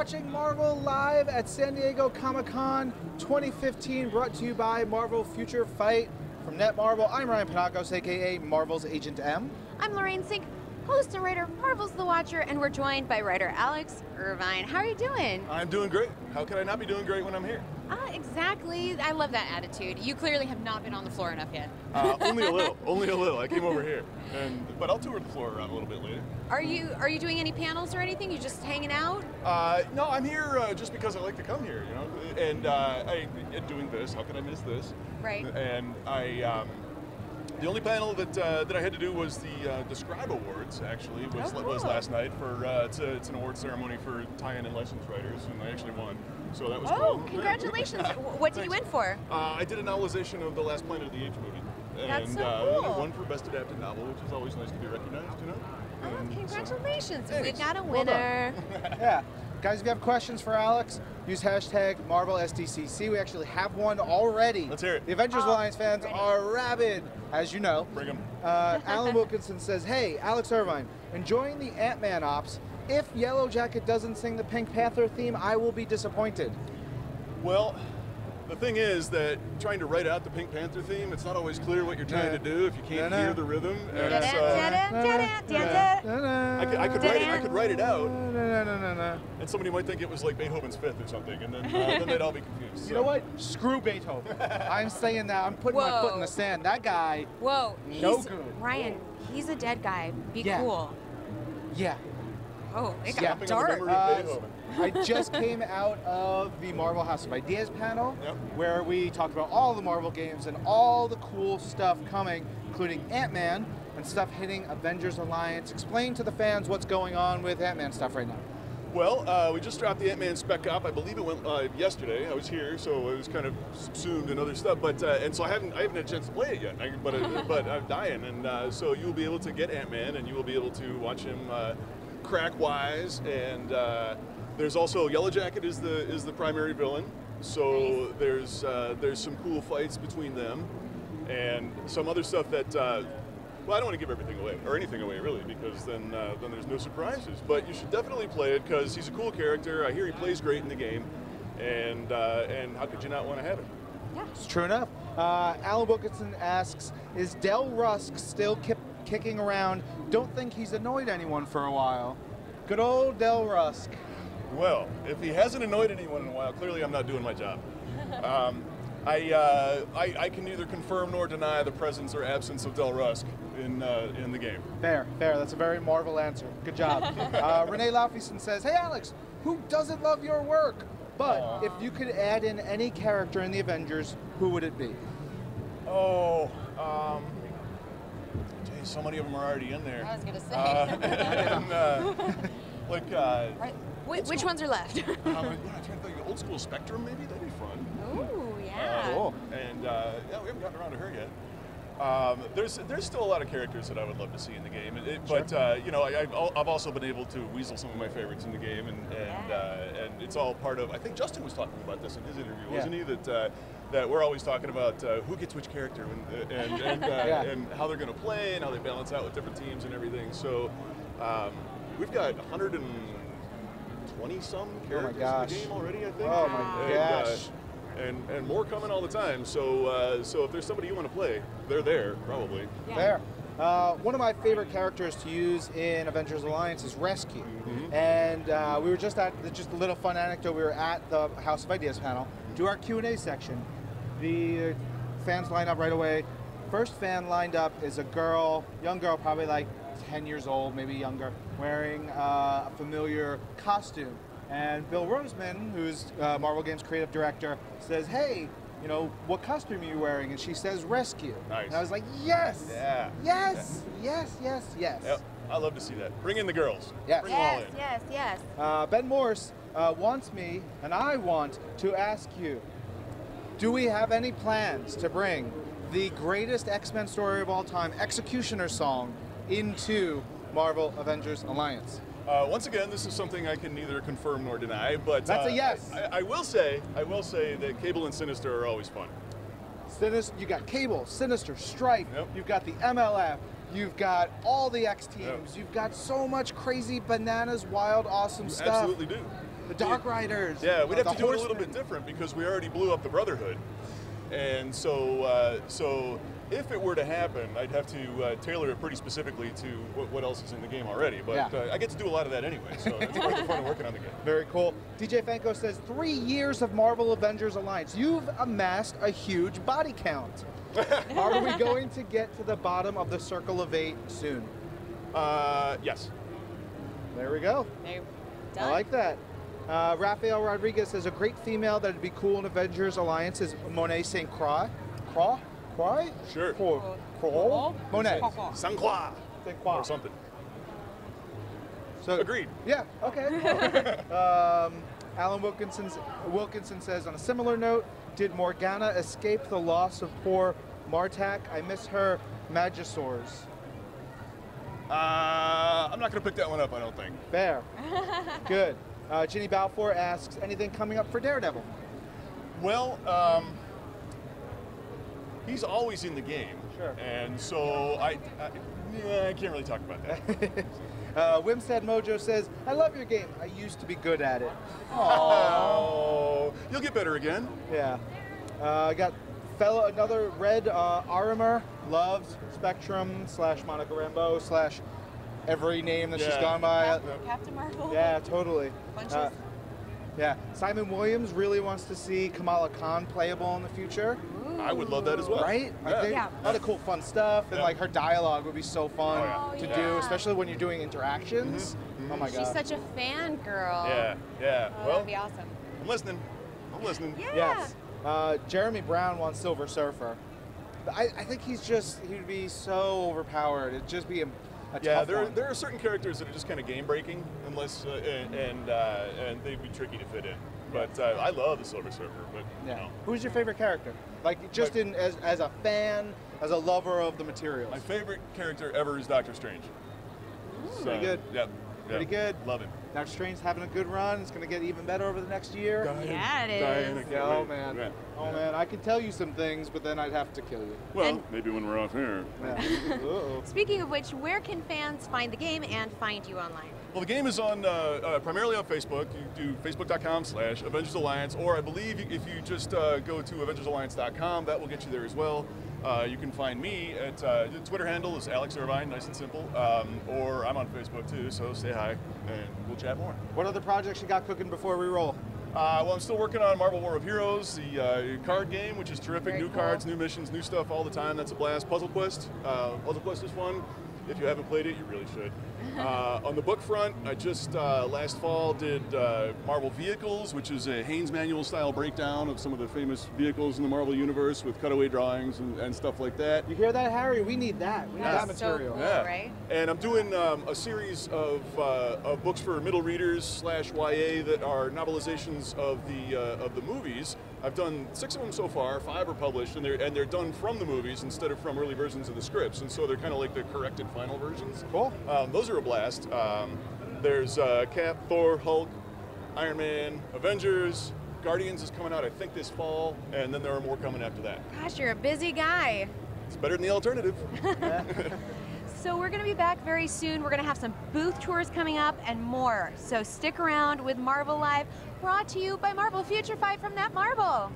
watching Marvel live at San Diego Comic-Con 2015, brought to you by Marvel Future Fight. From Netmarble, I'm Ryan Panagos, aka Marvel's Agent M. I'm Lorraine Sink, host and writer of Marvel's The Watcher, and we're joined by writer Alex Irvine. How are you doing? I'm doing great. How could I not be doing great when I'm here? Exactly. I love that attitude. You clearly have not been on the floor enough yet. Only a little. Only a little. I came over here, but I'll tour the floor around a little bit later. Are you doing any panels or anything? You just hanging out? No, I'm here just because I like to come here, you know. And I doing this. How could I miss this? Right. And the only panel that I had to do was the Scribe Awards. Actually, was last night for it's an award ceremony for tie-in and licensed writers, and I actually won. So that was cool. Oh, congratulations! What did you win for? I did a novelization of the Last Planet of the Apes movie. That's and so cool. I won for Best Adapted Novel, which is always nice to be recognized, you know? Oh, congratulations! So, We've got a winner. Yeah. Guys, if you have questions for Alex, use hashtag MarvelSDCC. We actually have one already. Let's hear it. The Avengers Alliance fans are rabid, as you know. Bring them. Alan Wilkinson says, hey, Alex Irvine, enjoying the Ant-Man ops. If Yellow Jacket doesn't sing the Pink Panther theme, I will be disappointed. Well, the thing is that trying to write out the Pink Panther theme, it's not always clear what you're trying to do if you can't hear the rhythm. And I could write it out, and somebody might think it was like Beethoven's Fifth or something, and then they'd all be confused. So. You know what? Screw Beethoven. I'm saying that. I'm putting my foot in the sand. That guy, no good. Ryan, he's a dead guy. Be cool. Yeah. Oh, it got dark. I just came out of the Marvel House of Ideas panel, where we talked about all the Marvel games and all the cool stuff coming, including Ant-Man and stuff hitting Avengers Alliance. Explain to the fans what's going on with Ant-Man stuff right now. Well, we just dropped the Ant-Man Spec Op. I believe it went live yesterday. I was here, so it was kind of subsumed in other stuff. But and so I haven't had a chance to play it yet. But I'm dying, and so you will be able to get Ant-Man, and you will be able to watch him crack wise. And there's also Yellow Jacket is the primary villain. So nice. there's some cool fights between them, and some other stuff that. Well, I don't want to give everything away, or anything away, really, because then there's no surprises. But you should definitely play it, because he's a cool character. I hear he plays great in the game, and how could you not want to have him? Yeah. It's true enough. Alan Wilkinson asks, is Dell Rusk still kicking around? Don't think he's annoyed anyone for a while. Good old Dell Rusk. Well, if he hasn't annoyed anyone in a while, clearly I'm not doing my job. I can neither confirm nor deny the presence or absence of Dell Rusk in the game. Fair. That's a very Marvel answer. Good job. Renee Laufeyson says, hey Alex, who doesn't love your work? But if you could add in any character in the Avengers, who would it be? Oh, geez, so many of them are already in there. I was going to say. Which ones are left? I'm trying to think. Old school Spectrum, maybe? That'd be fun. Ooh, yeah. Cool. And we haven't gotten around to her yet. There's still a lot of characters that I would love to see in the game, but you know, I've also been able to weasel some of my favorites in the game, and it's all part of. I think Justin was talking about this in his interview, wasn't he? That we're always talking about who gets which character and how they're going to play and how they balance out with different teams and everything. So we've got 120 some characters in the game already, I think. Oh my gosh. And more coming all the time. So if there's somebody you want to play, they're there probably. Yeah. Fair. One of my favorite characters to use in Avengers Alliance is Rescue. And we were just a little fun anecdote. We were at the House of Ideas panel, do our Q&A section. The fans lined up right away. First fan lined up is a girl, young girl, probably like 10 years old, maybe younger, wearing a familiar costume. And Bill Roseman, who's Marvel Games creative director, says, hey, you know, what costume are you wearing? And she says, Rescue. Nice. And I was like, yes! Yeah. Yes! Yes, yes, yes. Yep. I love to see that. Bring in the girls. Yes. Bring them all in. Yes. Ben Morse wants me, and I want to ask you, do we have any plans to bring the greatest X-Men story of all time, Executioner Song, into Marvel Avengers Alliance? Once again, this is something I can neither confirm nor deny, but that's a yes. I will say that Cable and Sinister are always fun. You got Cable, Sinister, Strife. Yep. You've got the MLF. You've got all the X teams. You've got so much crazy, bananas, wild, awesome stuff. Absolutely do. The Dark Riders. Yeah, we'd have to do it a little Horsemen. bit different because we already blew up the Brotherhood. And so, if it were to happen, I'd have to tailor it pretty specifically to what else is in the game already. But I get to do a lot of that anyway, so that's part of the fun of working on the game. Very cool. DJ Fanko says, 3 years of Marvel Avengers Alliance. You've amassed a huge body count. Are we going to get to the bottom of the Circle of 8 soon? Yes. There we go. Done. I like that. Rafael Rodriguez says, a great female that'd be cool in Avengers Alliance is Monet St. Croix. Croix? Croix? Sure. Croix? Monet. St. Croix. St. Croix. Or something. So, agreed. Yeah, okay. Alan Wilkinson says, on a similar note, did Morgana escape the loss of poor Martak? I miss her Magisaurs. I'm not going to pick that one up, I don't think. Fair. Good. Ginny Balfour asks, anything coming up for Daredevil? Well, he's always in the game. Sure. And so I can't really talk about that. Wimstead Mojo says, I love your game. I used to be good at it. Oh, you'll get better again. Yeah. I got another Red Arimer, loves Spectrum / Monica Rambeau / every name that she's gone by. Captain Marvel. Yeah, totally. Bunches. Yeah. Simon Williams really wants to see Kamala Khan playable in the future. I would love that as well. Right? Yeah. A lot of cool, fun stuff, and like her dialogue would be so fun to do, yeah. especially when you're doing interactions. Oh my god. She's such a fan girl. Yeah. Oh, Well, that'd be awesome. I'm listening. Yeah. Yes. Jeremy Brown wants Silver Surfer. I think he'd be so overpowered. It'd just be a tough one. there are certain characters that are just kind of game breaking, unless and they'd be tricky to fit in. But I love the Silver Surfer. But Yeah. you know, Who's your favorite character? Like just as a fan, as a lover of the materials. my favorite character ever is Doctor Strange. Pretty good. Yeah. Pretty good. Love him. Doctor Strange's having a good run. It's going to get even better over the next year. Yeah, it is. Diana, Yeah, oh wait. man. Yeah. Oh man, I can tell you some things, but then I'd have to kill you. Well, And- maybe when we're off here. Yeah. Uh-oh. Speaking of which, where can fans find the game and find you online? Well, the game is on primarily on Facebook. You do facebook.com/Avengers Alliance, or I believe if you just go to AvengersAlliance.com, that will get you there as well. You can find me at the Twitter handle is Alex Irvine, nice and simple, or I'm on Facebook too, so say hi and we'll chat more. What other projects you got cooking before we roll? Well, I'm still working on Marvel War of Heroes, the card game, which is terrific. Very New cool. cards, new missions, new stuff all the time. That's a blast. Puzzle Quest. Puzzle Quest is fun. If you haven't played it, you really should. On the book front, I just last fall did Marvel Vehicles, which is a Haynes Manual style breakdown of some of the famous vehicles in the Marvel Universe with cutaway drawings and stuff like that. You hear that, Harry? We need that. We need that That's so material. cool, Yeah. right? And I'm doing a series of books for middle readers /YA that are novelizations of the movies. I've done 6 of them so far. 5 are published, and they're done from the movies instead of from early versions of the scripts, and so they're kind of like the corrected final versions. Cool. Those are a blast. There's Cap, Thor, Hulk, Iron Man, Avengers. Guardians is coming out, I think, this fall, and then there are more coming after that. Gosh, you're a busy guy. It's better than the alternative. So we're going to be back very soon. We're going to have some booth tours coming up and more. So stick around with Marvel Live, brought to you by Marvel Future Fight from That Marvel.